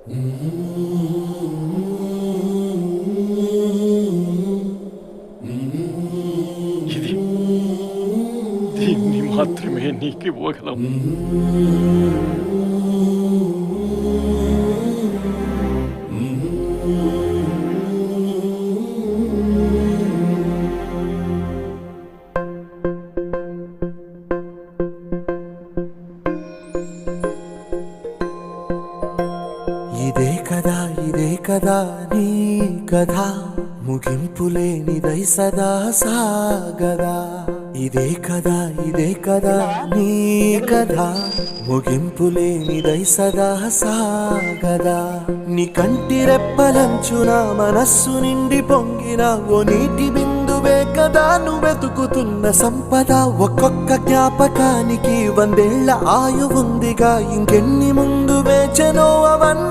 ఇది దీన్ని మాత్రమే నీకు ఇవ్వగలం. ఇదే కదా నీ కథ, ముగింపులేనిదై సదా సాగదా. ఇదే కదా నీ కథ, ముగింపులేనిదై సదా సాగదా. నీ కంటి రెప్పలంచున మనస్సు నిండి పొంగిన ఓ నీటి బిందువే కదా నువ్వెతుకుతున్న సంపద. ఒక్కొక్క జ్ఞాపకానికి 100 ఏళ్ల ఆయువుందిగా, ఇంకెన్ని ముందు వేచనో అవన్నీ